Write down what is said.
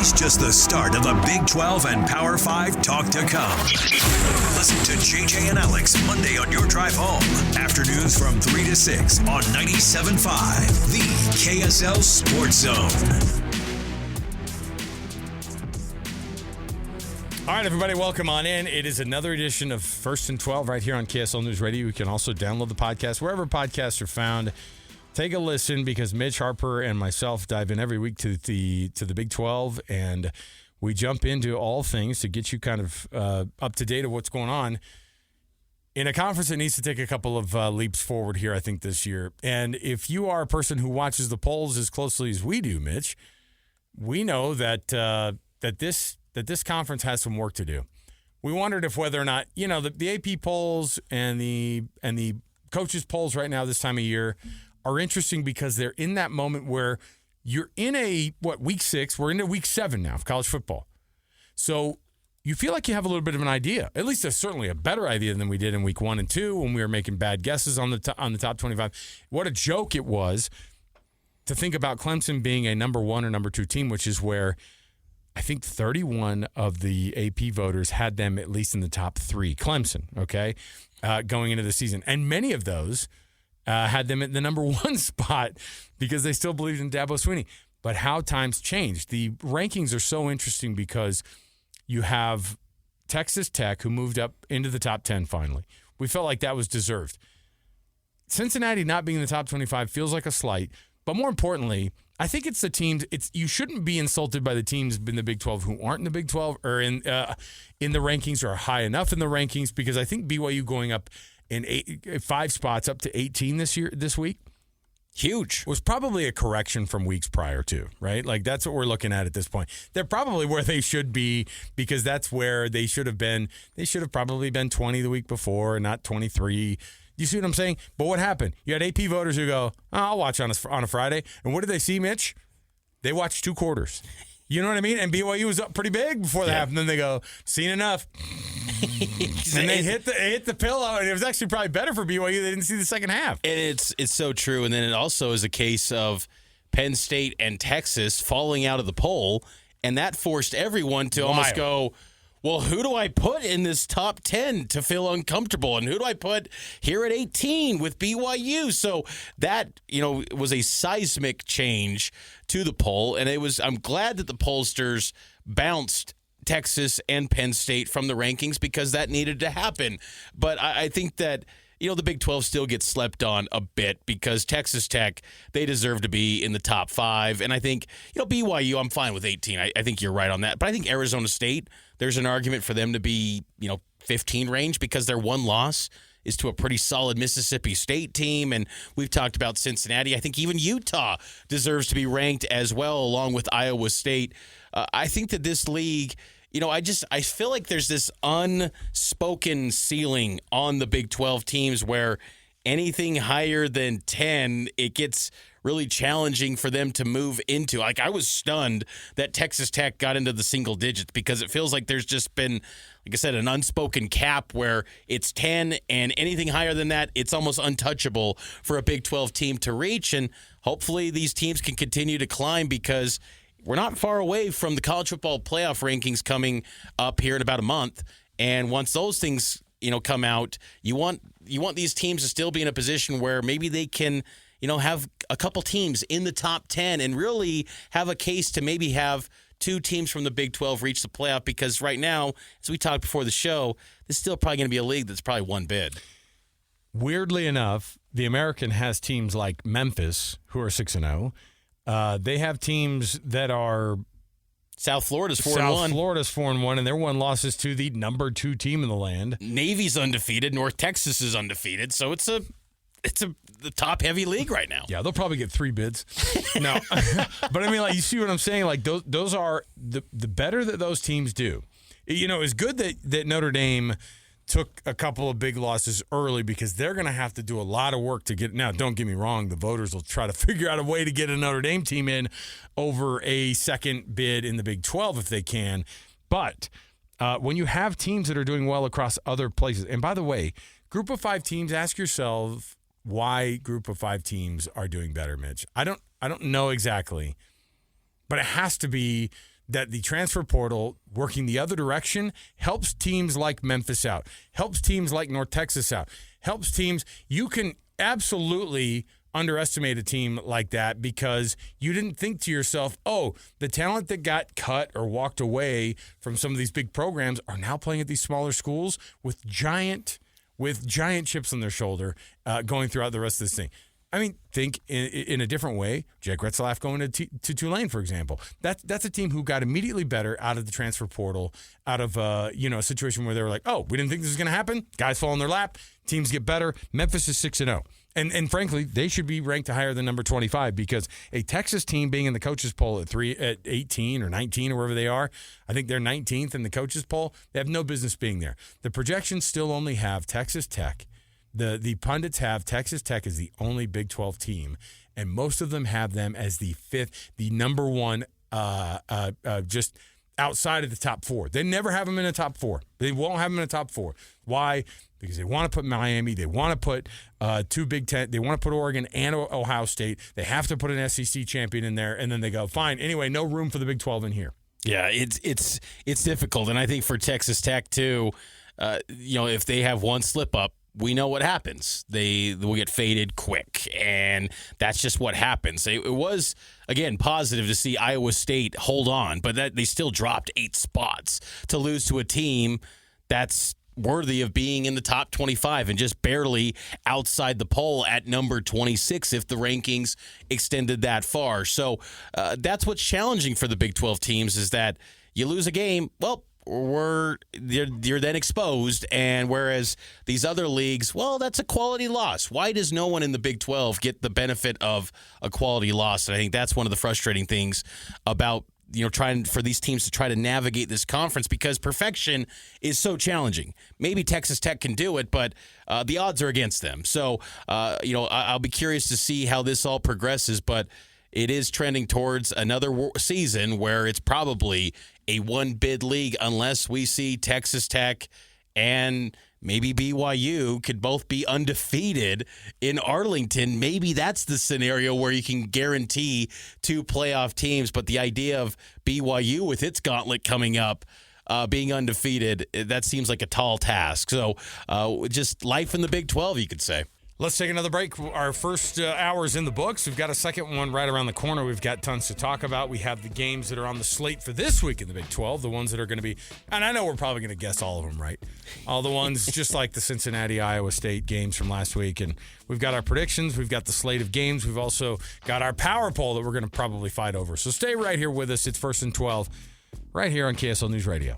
He's just the start of the Big 12 and Power 5 talk to come. Listen to JJ and Alex Monday on your drive home. Afternoons from 3 to 6 on 97.5, the KSL Sports Zone. All right, everybody, welcome on in. It is another edition of First and 12 right here on KSL News Radio. You can also download the podcast wherever podcasts are found. Take a listen because Mitch, Harper, and myself dive in every week to the Big 12, and we jump into all things to get you kind of up to date of what's going on in a conference that needs to take a couple of leaps forward here, I think, this year. And if you are a person who watches the polls as closely as we do, Mitch, we know that this conference has some work to do. We wondered if whether or not, you know, the AP polls and the coaches polls right now this time of year are interesting because they're in that moment where you're in week 6, we're into week 7 now of college football. So you feel like you have a little bit of an idea, at least certainly a better idea than we did in week 1 and 2 when we were making bad guesses on the top 25. What a joke it was to think about Clemson being a number 1 or number 2 team, which is where I think 31 of the AP voters had them at least in the top 3, Clemson, okay, going into the season. And many of those had them at the number 1 spot because they still believed in Dabo Swinney. But how times changed. The rankings are so interesting because you have Texas Tech, who moved up into the top 10 finally. We felt like that was deserved. Cincinnati not being in the top 25 feels like a slight. But more importantly, I think it's the teams. You shouldn't be insulted by the teams in the Big 12 who aren't in the Big 12 or in the rankings or are high enough in the rankings, because I think BYU going up in 5 spots up to 18 this week, huge, was probably a correction from weeks prior to, right? Like that's what we're looking at this point. They're probably where they should be because that's where they should have been. They should have probably been 20 the week before, not 23. You see what I'm saying? But what happened? You had AP voters who go, I'll watch on a Friday. And what did they see, Mitch? They watched 2 quarters. You know what I mean? And BYU was up pretty big before that happened. Then they go, seen enough. And they hit the pillow, and it was actually probably better for BYU. They didn't see the second half. And it's so true. And then it also is a case of Penn State and Texas falling out of the poll, and that forced everyone to almost go, well, who do I put in this top 10 to feel uncomfortable? And who do I put here at 18 with BYU? So that, was a seismic change to the poll. And I'm glad that the pollsters bounced Texas and Penn State from the rankings because that needed to happen. But I think that, the Big 12 still gets slept on a bit because Texas Tech, they deserve to be in the top 5. And I think, BYU, I'm fine with 18. I think you're right on that. But I think Arizona State, there's an argument for them to be, 15 range because their one loss is to a pretty solid Mississippi State team. And we've talked about Cincinnati. I think even Utah deserves to be ranked as well, along with Iowa State. I think that this league, I feel like there's this unspoken ceiling on the Big 12 teams where anything higher than 10, it gets really challenging for them to move into. Like, I was stunned that Texas Tech got into the single digits because it feels like there's just been, like I said, an unspoken cap where it's 10 and anything higher than that, it's almost untouchable for a Big 12 team to reach. And hopefully these teams can continue to climb because we're not far away from the college football playoff rankings coming up here in about a month. And once those things, come out, you want these teams to still be in a position where maybe they can, have a couple teams in the top 10 and really have a case to maybe have 2 teams from the Big 12 reach the playoff. Because right now, as we talked before the show, this is still probably going to be a league that's probably one bid. Weirdly enough, the American has teams like Memphis, who are 6-0. They have teams that are South Florida's 4-1. South Florida's 4-1, and their one loss is to the number 2 team in the land. Navy's undefeated. North Texas is undefeated. So it's the top heavy league right now. Yeah, they'll probably get 3 bids. No, but I mean, like, you see what I'm saying? Like those are the better that those teams do. It's good that Notre Dame took a couple of big losses early because they're going to have to do a lot of work to get. Now, don't get me wrong. The voters will try to figure out a way to get a Notre Dame team in over a second bid in the Big 12 if they can. But when you have teams that are doing well across other places, and by the way, group of 5 teams, ask yourself why group of 5 teams are doing better, Mitch. I don't know exactly, but it has to be that the transfer portal working the other direction helps teams like Memphis out, helps teams like North Texas out, helps teams. You can absolutely underestimate a team like that because you didn't think to yourself, oh, the talent that got cut or walked away from some of these big programs are now playing at these smaller schools with giant chips on their shoulder going throughout the rest of this thing. I mean, think in a different way. Jack Retzlaff going to Tulane, for example. That's a team who got immediately better out of the transfer portal, out of a situation where they were like, oh, we didn't think this was going to happen. Guys fall in their lap. Teams get better. Memphis is 6-0. And frankly, they should be ranked higher than number 25 because a Texas team being in the coaches poll at 18 or 19 or wherever they are, I think they're 19th in the coaches poll. They have no business being there. The projections still only have Texas Tech. The pundits have Texas Tech as the only Big 12 team, and most of them have them as the fifth, the number one, just outside of the top four. They never have them in the top four. They won't have them in the top four. Why? Because they want to put Miami. They want to put two Big Ten. They want to put Oregon and Ohio State. They have to put an SEC champion in there, and then they go, fine. Anyway, no room for the Big 12 in here. Yeah, it's difficult, and I think for Texas Tech too, if they have one slip up, we know what happens. They will get faded quick, and that's just what happens. It was, again, positive to see Iowa State hold on, but they still dropped 8 spots to lose to a team that's worthy of being in the top 25 and just barely outside the poll at number 26 if the rankings extended that far. So that's what's challenging for the Big 12 teams is that you lose a game, well, you're then exposed, and whereas these other leagues, well, that's a quality loss. Why does no one in the Big 12 get the benefit of a quality loss? And I think that's one of the frustrating things about trying for these teams to try to navigate this conference because perfection is so challenging. Maybe Texas Tech can do it, but the odds are against them. So I'll be curious to see how this all progresses, but it is trending towards another season where it's probably a one-bid league unless we see Texas Tech and maybe BYU could both be undefeated in Arlington. Maybe that's the scenario where you can guarantee 2 playoff teams. But the idea of BYU with its gauntlet coming up, being undefeated, that seems like a tall task. So just life in the Big 12, you could say. Let's take another break. Our first hour's in the books. We've got a second one right around the corner. We've got tons to talk about. We have the games that are on the slate for this week in the Big 12, the ones that are going to be, and I know we're probably going to guess all of them right. All the ones just like the Cincinnati-Iowa State games from last week. And we've got our predictions. We've got the slate of games. We've also got our power poll that we're going to probably fight over. So stay right here with us. It's First and 12 right here on KSL News Radio.